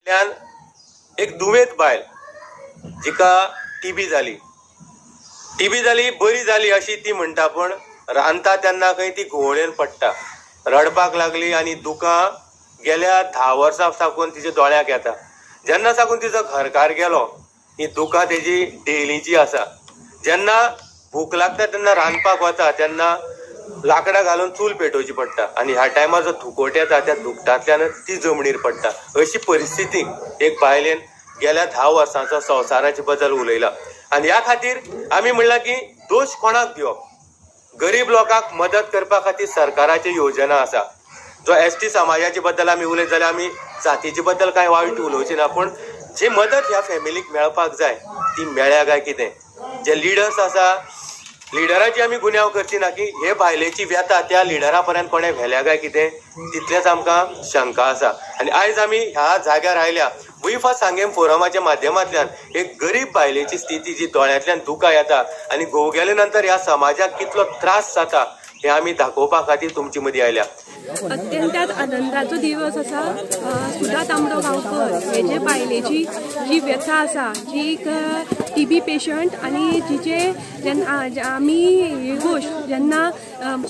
एक दुवेत बायल जिका टीबी जाली बरी जाली अशी ती म्हणटा, पण रांदता तेन्ना खंय ती घुंवळेन पडटा, रडपाक लागली आनी दुकां गेल्या 10 वर्सां साकून तिच्या दोळ्याक येता. जेन्ना साकून तिचो घरकार गेलो ही दुकां तेजी डेलीची आसा. जेन्ना भूक लागता तेन्ना रांदपाक वता तेन्ना लाकडां घालून चूल पेटोवची पडटा आनी ह्या टायमार जो धुकोट येता त्या धुकटांतल्यान ती जमनीर पडटा. अशी परिस्थिती एक बायलेन गेल्या 10 वर्सांचो संवसाराचे बद्दल उलयला. आनी ह्या खातीर आमी म्हणलां की दोश कोणाक दिवप. गरीब लोकांक मदत करपा खातीर सरकाराची योजना आसा. जो एसटी समाजाचे बद्दल आमी उलयत जाल्यार आमी जातीचे बद्दल कांय वायट उलोवचे ना, पण जी मदत ह्या फॅमिलीक मेळपाक जाय ती मेळ्ळ्या काय कितें. जे लिडर्स आसा लिडराची आमी गुन्यांव करची ना की हे बायलेची व्यथा त्या लिडरा पर्यंत कोणें व्हेल्या काय कितें, तितलेंच आमकां शंका आसा. आनी आयज आमी ह्या जाग्यार आयल्या वी फॉर सांगेम फोरमाच्या माध्यमांतल्यान एक गरीब बायलेची स्थिती जी दोळ्यांतल्यान दुकां येता आनी घोव गेले नंतर ह्या समाजाक कितलो त्रास जाता हे आमी दाखोवपा खातीर तुमचे मदीं आयल्या. अत्यंत आनंदाचो दिवस आसा. सुधा तांबडो गांवकर हेजे बायलेची जी व्यथा आसा, जी टीबी पेशंट आनी जिचे जेन्ना आमी ही गोश्ट जेन्ना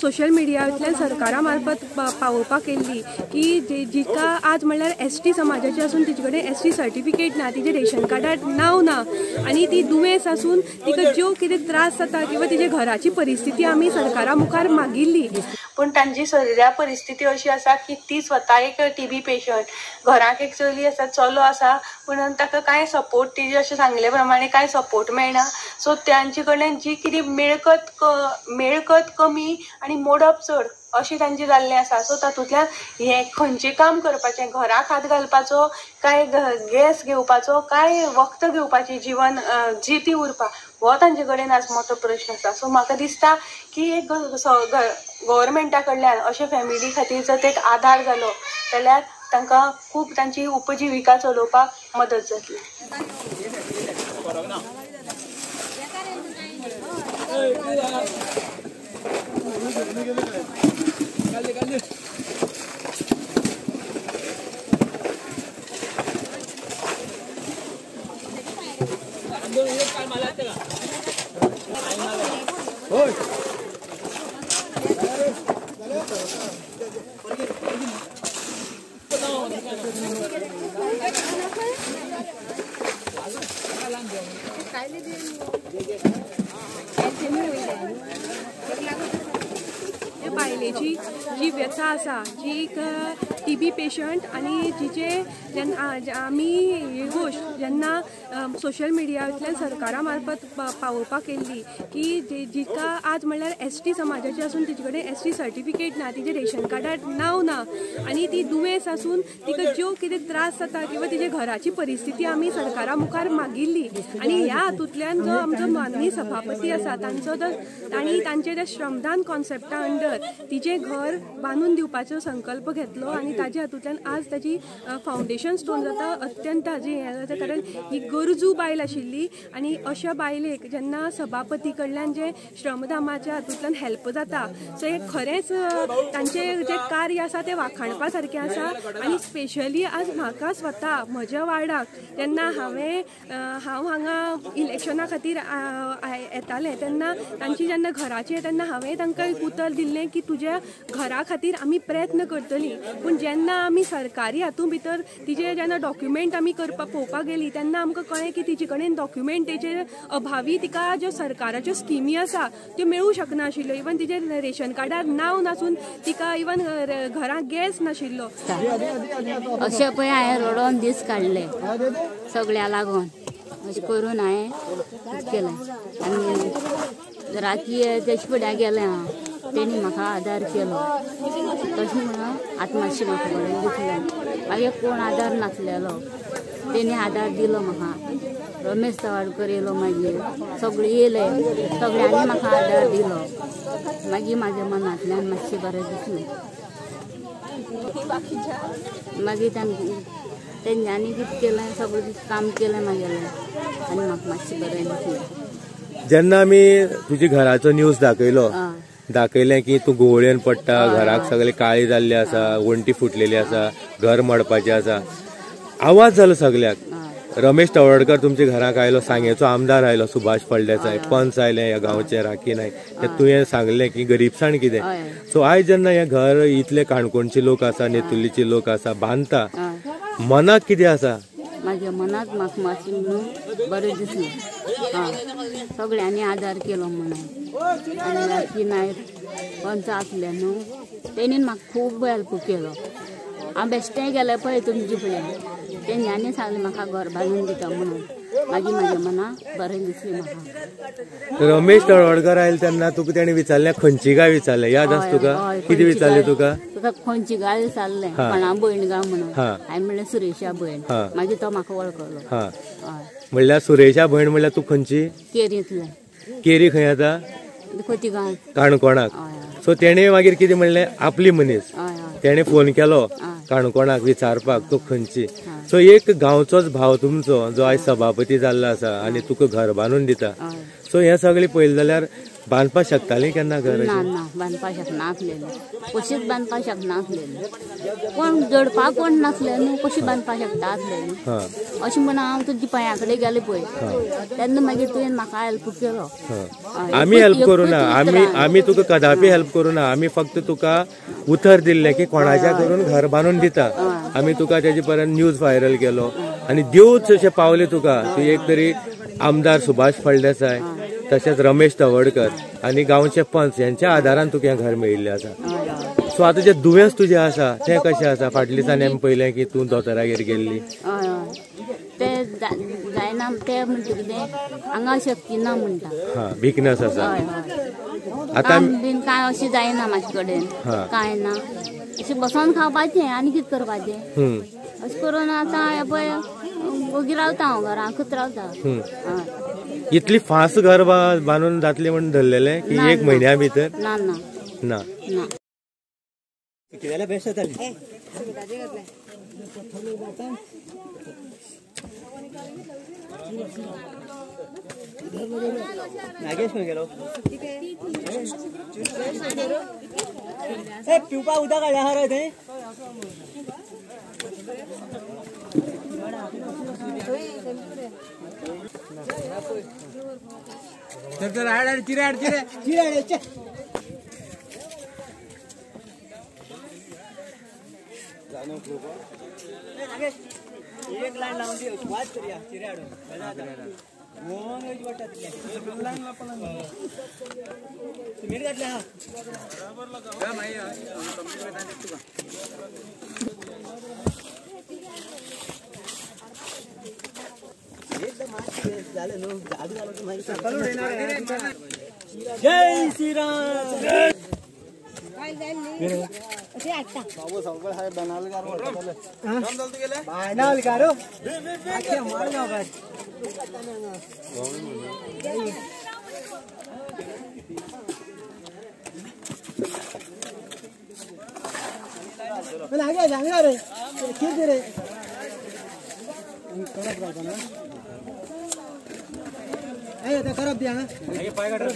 सोशल मिडियातल्यान सरकारा मार्फत पावोवपाक येयल्ली की जिका आज म्हणल्यार एसटी समाजाची आसून तिचे कडेन एसटी सर्टिफिकेट ना, तिचे रेशन कार्डार नांव ना आनी ती दुयेंस आसून तिका ज्यो कितें त्रास जाता किंवा तिच्या घराची परिस्थिती आमी सरकारा मुखार मागिल्ली, पण तांची सद्या परिस्थिती अशी आसा की ती स्वता एक टीबी पेशंट, घराक एक चली आसा, चलो आसा, पण ताका कांय सपोर्ट तिजे अशें सांगले प्रमाणे कांय सपोर्ट मेळना. सो तांचे कडल्यान जी कितें मेळकत कमी आनी मोडप चड अशें तांचें जाल्लें आसा. सो तातूंतल्यान हें खंयचें काम करपाचें, घराक हात घालपाचो काय गॅस घेवपाचो काय वखद घेवपाची जीवन जिती उरपा हो तांचे कडेन आज मोठो प्रश्न आसा. सो म्हाका दिसता की एक गव्हर्मेंटा कडल्यान अशे फॅमिली खातीर जर ते एक आधार जालो जाल्यार तांकां खूब तांची उपजिविका चलोवपाक मदत जातली. बायलेची जी व्यथा आसा, जी टीबी पेशंट आनी जिचे जेन्ना आमी ही गोश्ट जेन्ना सोशल मिडियातल्यान सरकारा मार्फत पावोवपाक येयल्ली की जिका आज म्हणल्यार एसटी समाजाची आसून तिचे कडेन एसटी सर्टिफिकेट ना, तिचे रेशन कार्डार नांव ना आनी ती दुयेंस आसून तिका ज्यो कितें त्रास जाता किंवा तिच्या घराची परिस्थिती आमी सरकारा मुखार मागिल्ली आनी ह्या हातूंतल्यान जो आमचो माननीय सभापती आसा तांचो तांणी तांचे त्या श्रमदान कॉन्सेप्टा अंडर तिचें घर बांदून दिवपाचो संकल्प घेतलो आनी ताजे हातूंतल्यान आज ताची फावंडेशन स्टोन जाता अत्यंत जी हें जाता, कारण ही गरजू बायल आशिल्ली आनी अशा बायलेक जेन्ना सभापती कडल्यान जे श्रमदानाच्या हातूंतल्यान हेल्प जाता सो हे खरेंच तांचें जें कार्य आसा तें वाखाणपा सारकें आसा. आनी स्पेशली आज म्हाका स्वता म्हज्या वार्डाक जेन्ना हांव हांगा इलेक्शना खातीर येतालें तेन्ना तांची जेन्ना घराचें तेन्ना हांवें तांकां एक उतर दिल्लें की तुज्या घरा खातीर आमी प्रयत्न करतलीं, पूण जेन्ना आमी सरकारी हातूंत भितर तिचे जेन्ना डॉक्युमेंट आमी पळोवपाक गेलीं तेन्ना आमकां कळ्ळें की तिचे कडेन डॉक्युमेंटेचेर अभावी तिका ज्यो सरकाराच्यो स्किमी आसा त्यो मेळूं शकना आशिल्ल्यो. इवन तिचे रेशन कार्डार नांव नासून तिका इवन घरांत गॅस नाशिल्लो. अशें पळय हांवें रडोन दीस काडले सगळ्या लागून अशें करून हांवें केलें आनी राती तेजे फुड्यान गेलें हांव, तेणी म्हाका आदार केलो. तशें म्हणून आतां मातशें म्हाका बरें दिसलें. मागीर कोण आदार नासलेलो तेणी आदार दिलो म्हाका. रमेश तवाडकर येयलो, मागीर सगळीं येयले, सगळ्यांनी म्हाका आदार दिलो. मागीर म्हाज्या मनांतल्यान मातशें बरें दिसलें. मागीर तेंच्यांनी कितें केलें सगळें काम केलें म्हागेलें आनी म्हाका मातशें बरें दिसलें. जेन्ना आमी तुज्या घराचो न्यूज दाखयलें की तूं घुंवळेन पडटा, घराक सगळें काळी जाल्ली आसा, वण्टी फुटलेली आसा, घर मोडपाचें आसा, आवाज जालो सगळ्याक. हय रमेश तवडकर तुमच्या घराक आयलो, सांगेचो आमदार आयलो, सुभाष फळदेसाय, पंच आयले ह्या गांवचे राखी नायक. तुवें सांगलें की गरीबसाण कितें. सो आयज जेन्ना हें घर इतले काणकोणचे लोक आसा, नेतुर्लीचे लोक आसा बांदता, मनाक कितें आसा? माझ्या मनात म्हाका मातशें न्हू बरें दिसलें. सगळ्यांनी आदार केलो म्हणून. आनी राखी नायक पंच आसले न्हू, तेणीन म्हाका खूब हेल्प केलो. हांव बेश्टें गेलें पळय तुमचे फुड्यान, तेंच्यांनी सांगलें म्हाका घर बांदून दिता म्हणून. म्हाज्या मनाक बरें दिसलें म्हाका. रमेश तळवडकर आयले तेन्ना तुका तेणी विचारलें खंयची गाय विचारलें, याद आसा तुका? कितें विचारलें तुका? तुका खंयची गाय विचारलें, कोणा भयण गाव म्हणून. हांवें म्हणलें सुरेशा भयण. मागीर तो म्हाका वळखलो. म्हणल्यार सुरेशा भयण म्हणल्यार तूं खंयची? केरींतले. केरी खंय आतां? खोतीगांव काणकोणाक. सो तेणे मागीर कितें म्हणलें, आपली मनीस. तेणे फोन केलो काणकोणाक विचारपाक तूं खंयची. सो एक गांवचोच भाव तुमचो जो आयज सभापती जाल्लो आसा आनी तुका घर बांदून दिता. सो हें सगळें पळयलें जाल्यार बांदपाक शकतालीं केन्ना घर? ना बांदपाक शकनासलेलें. कशीच बांदपाक शकनासलेलें. कोण जोडपाक कोण नासलें न्हू, कशी बांदपाक शकता आसलेलीं. अशें म्हणून हांव तुजी पांया कडेन गेलें पळय, तेन्ना मागीर तुवें म्हाका हेल्प केलो. आमी हेल्प करूं ना, आमी तुका कदापि हेल्प करूं ना. आमी फक्त तुका उतर दिल्लें की कोणाच्या करून घर बांदून दिता. आमी तुका तेजे पर्यंत न्यूज व्हायरल केलो आनी देवच अशें पावलें तुका. तूं एक तरी आमदार सुभाष फळदेसाय, तशेंच रमेश तवडकर आनी गांवचे पंच यांच्या आदारान तुका हें घर मेळिल्लें आसा. सो आतां जे दुयेंस तुजें आसा तें कशें आसा? फाटल्या दिसांनी आमी पळयलें की तूं दोतोरागेर गेल्ली. ते जायना ते म्हणटा कितें हांगा शक्ती ना म्हणटा. विकनस आसा. आतां बीन कांय अशें जायना म्हाजे कडेन, कांय ना. अशें बसोन खावपाचें आनी कितें करपाचें. अशें करून आतां पळय ओगी रावता हांव घराकूच रावता. इतली फास्ट घर बांदून जातलें म्हणून धरलेलें की एक म्हयन्या भितर? ना ना ना. बेस्ट जाताली. नागेश खंय गेलो? पिवपाक उदक हाडला खरें थंय. तर हाड चिरे हाड चिरे चिरे. एक लाईन लावून दे, वाच करूया चिरे हाडून. मीठ घातले हा. जय श्रीराम. बाबू सगळं हाय बनालगार बनालगार मारगाव आगे जांगा रे किती रे खराब ना. अरे ते खराब दिया ना. आगे पाय काढ रे.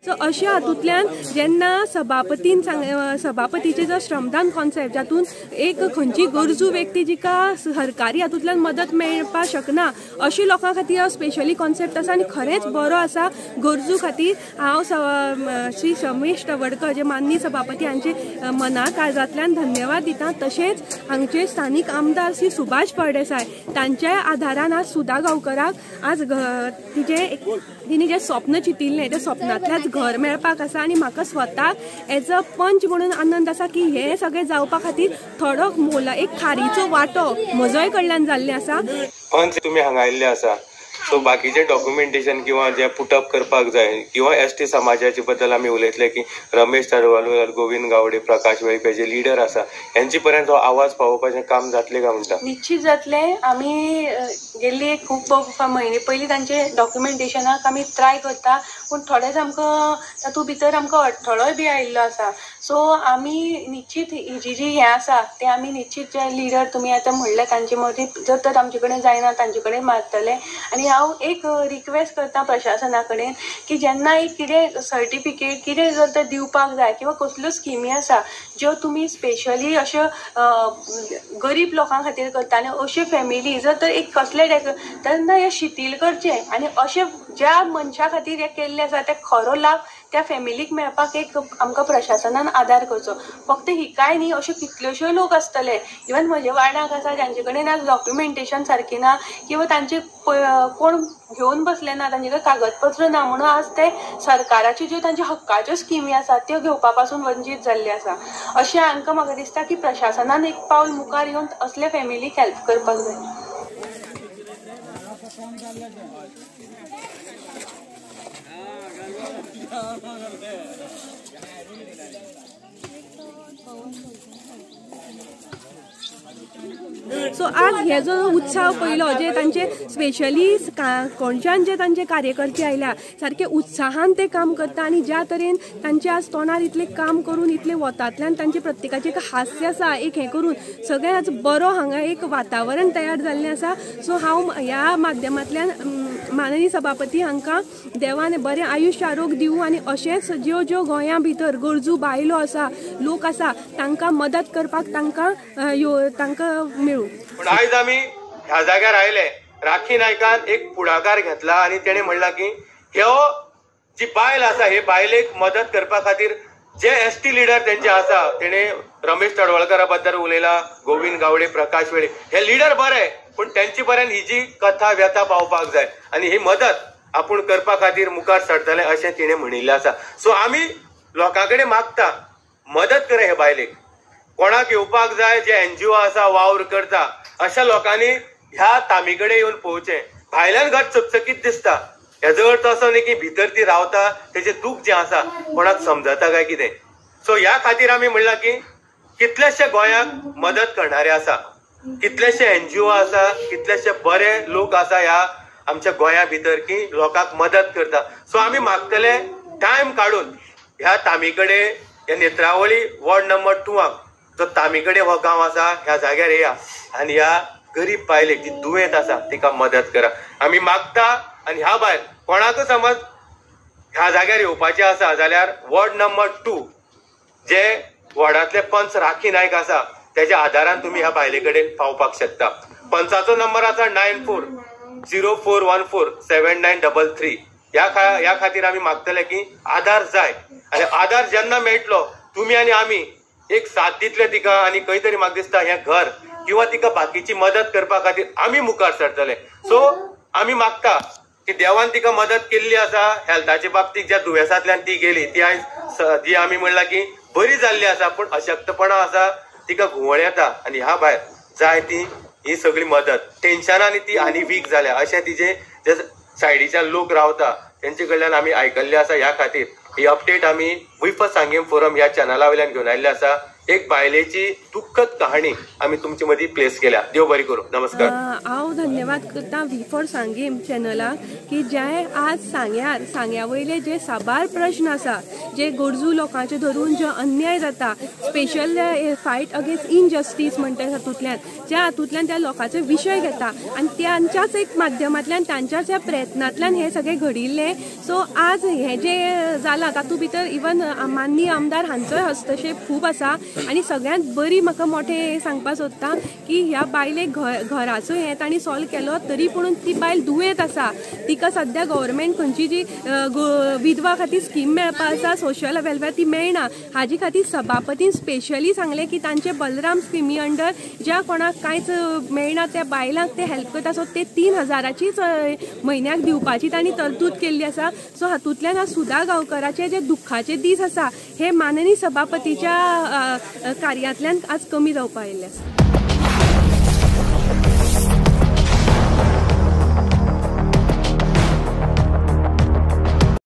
सो अशा हातूंतल्यान जेन्ना सभापतीचे जो श्रमदान कॉन्सेप्ट जातून एक खंयची गरजू व्यक्ती जिका सरकारी हातूंतल्यान मदत मेळपाक शकना अशी लोकां खातीर स्पेशली कॉन्सेप्ट आसा आनी खरेंच बरो आसा गरजू खातीर. हांव श्री रमेश तवडकर जे माननीय सभापती हांचे मनाकाळजांतल्यान धन्यवाद दिता. तशेंच हांगचे स्थानीक आमदार श्री सुभाष फळदेसाय तांच्या आदारान आज सुधा गांवकराक आज तिने जे स्वप्न चितिल्लें त्या स्वप्नांतल्याच घर मेळपाक आसा. आनी म्हाका स्वताक एज अ पंच म्हणून आनंद आसा की हे सगळें जावपा खातीर थोडो एक खारीचो वांटो म्हजोय कडल्यान जाल्लें आसा. पंच तुमी हांगा आयिल्ले आसा, सो बाकीचे डॉक्युमेंटेशन किंवा जे पुटअप करपाक जाय किंवा ST समाजाचे बद्दल आमी उलयतले की रमेश तडवलकर, गोविंद गावडे, प्रकाश वेळीप जे लिडर आसा यांचे पर्यंत हो आवाज पावोवपाचें काम जातलें काय म्हणटा? निश्चित जातलें. आमी गेल्ली खूब म्हयने पयलीं तांचे डॉक्युमेंटेशनाक आमी ट्राय करता, पूण थोडेच आमकां तातूंत भितर आमकां अडथळोय बी आयिल्लो आसा. सो आमी निश्चित ही जी हें आसा तें आमी निश्चित जे लिडर तुमी आतां म्हणलें तांचे मदीं जर तर आमचे कडेन जायना तांचे कडेन मारतले. आनी हांव एक रिक्वेस्ट करता प्रशासना कडेन की जेन्ना एक कितें सर्टिफिकेट कितें जर तर दिवपाक जाय किंवा कसल्यो स्किमी आसा ज्यो तुमी स्पेशली अश्यो गरीब लोकां खातीर करता आनी अश्यो फॅमिली जर तर एक कसले तेन्ना हें शिथील करचें आनी अशें ज्या मनशा खातीर हें केल्लें आसा ते खरो लाभ त्या फॅमिलीक मेळपाक एक आमकां प्रशासनान आदार करचो. फक्त ही काय न्ही, अश्यो कितल्योश्यो लोक आसतले इवन म्हजे वाड्याक आसा जांचे कडेन आज डॉक्युमेंटेशन सारकी ना किंवा तांचे कोण घेवन बसले ना, तांचे कडेन कागदपत्र ना म्हणून आज ते सरकाराच्यो ज्यो तांच्या हक्काच्यो स्किमी आसात त्यो घेवपा पासून वंचीत जाल्ले आसा. अशें हांकां म्हाका दिसता की प्रशासनान एक पावल मुखार येवन असले फॅमिलीक हेल्प करपाक जाय. सो आज हे जो उत्सव पयलो जे तांचे स्पेशली कोणच्यान जे तांचे कार्यकर्ते आयल्या सारखे उत्साहान ते काम करता आनी ज्या तरेन तांचे आज तोंडार इतले काम करून इतले वतांतल्यान तांचे प्रत्येकाचे एक हास्य आसा एक हें करून सगळें आज बरो हांगा एक वातावरण तयार जाल्लें आसा. सो हांव ह्या माध्यमांतल्यान माननीय सभापती हांकां देवान बरें आयुश्य आरोग्य दिवं आनी अशेंच ज्यो ज्यो गोंया भितर गरजू बायलो आसा लोक आसा तांकां मदत करपाक तांकां मेळूं. पण आयज आमी ह्या जाग्यार आयले, राखी नायकान एक पुढाकार घेतला आनी तेणें म्हणला की ह्यो जी बायल आसा हे बायलेक मदत करपा खातीर जे ST लिडर तेंचे आसा, तेणें रमेश तडवळकरा बद्दल उलयला, गोविंद गावडे, प्रकाश वेळे हे लिडर बरे, पण तेंचे पर्यंत ही जी कथा व्यथा पावपाक जाय आनी ही मदत आपूण करपा खातीर मुखार सरतले अशें तिणें म्हणिल्लें आसा. सो आमी लोकां कडेन मागता मदत करा हे बायलेक. कोणाक येवपाक जाय जे NGO आसा वावर करता अशा लोकांनी ह्या तामी कडेन येवन पळोवचें. भायल्यान घर चकचकीत दिसता, हेजो अर्थ असो न्ही की भितर ती रावता तेजें दूख जें आसा कोणाक समजता काय कितें. सो ह्या खातीर आमी म्हणलां की कितलेशे गोंयाक मदत करणारे आसा, कितलेशे NGO आसा, कितलेशे बरे लोक आसा ह्या आमच्या गोंया भितर की लोकांक मदत करता. सो आमी मागतले टायम काडून ह्या तामी कडेन ह्या नेत्रावळी वॉर्ड नंबर 2 जो तामी कडेन हो गांव आसा ह्या जाग्यार येया आनी ह्या गरीब बायलेक जी दुयेंत आसा तिका मदत करा. आमी मागता आनी ह्या भायर कोणाक समज ह्या जाग्यार येवपाचें आसा जाल्यार वॉर्ड नंबर 2 जे वॉर्डांतले पंच राखी नायक आसा तेज्या आदारान तुमी ह्या बायले कडेन पावपाक शकता. पंचाचो नंबर आसा 9404147933. ह्या खातीर आमी मागतले की आधार जाय आनी आधार जेन्ना मेळटलो तुमी आनी आमी एक साथ दितले तिका आनी खंय तरी म्हाका दिसता हें घर किंवा तिका बाकीची मदत करपा खातीर आमी मुखार सरतले. सो आमी मागता की देवान तिका मदत केल्ली आसा हेल्थाच्या बाबतीत ज्या दुयेंसांतल्यान ती गेली ती आयज जी आमी म्हणला की बरी जाल्ली आसा, पण अशक्तपणा आसा तिका घुंवळ येता आनी ह्या भायर जाय ती ही सगळी मदत टेन्शनांनी ती आनी वीक जाल्या अशें तिचे जे सायडीच्यान लोक रावता तेंचे कडल्यान आमी आयकल्ले आसा. ह्या खातीर ही अपडेट आमी वी4 सांगेम फोरम ह्या चॅनला वयल्यान घेवन आयिल्ले आसा. एक बायलेची दुःखद कहाणी आम्ही तुमचे मदी प्लेस केल्या. देव बरी करूं. नमस्कार. हांव धन्यवाद करता वी4 सांगेम चॅनलाक की जे आज सांग्या वयले जे साबार प्रश्न आसा जे गरजू लोकांचे धरून जो अन्याय जाता स्पेशल फायट अगेन्स्ट इनजस्टीस म्हणटा हातूंतल्यान त्या लोकांचे विशय घेता आनी त्यांच्याच एक माध्यमांतल्यान त्यांच्याच ह्या प्रयत्नांतल्यान हे सगळे घडिल्ले. सो आज हे जे जाला तातूंत भितर इवन माननीय आमदार हांचोय हस्तक्षेप खूब आसा आनी सगळ्यांत बरी म्हाका मोठे सांगपाक सोदता की ह्या बायलेक घराचो हे तांणी सॉल्व केलो तरी पूण ती बायल दुयेंत आसा. तिका सद्या गव्हर्मेंट खंयची जी विधवा खातीर स्कीम मेळपाक आसा सोशल वेलफेअर ती मेळना. हाजी खातीर सभापतीन स्पेशली सांगले की तांचे बलराम स्किमी अंडर ज्या कोणाक कांयच मेळना त्या बायलांक ते हेल्प करता. सो ते 3000चीच म्हयन्याक दिवपाची तांणी तरतूद केल्ली आसा. सो हातूंतल्यान आज सुधा गांवकराचे जे दुख्खाचे दीस आसा हे माननीय सभापतीच्या कार्यांतल्यान आज कमी जावपाक आयिल्ले आसा.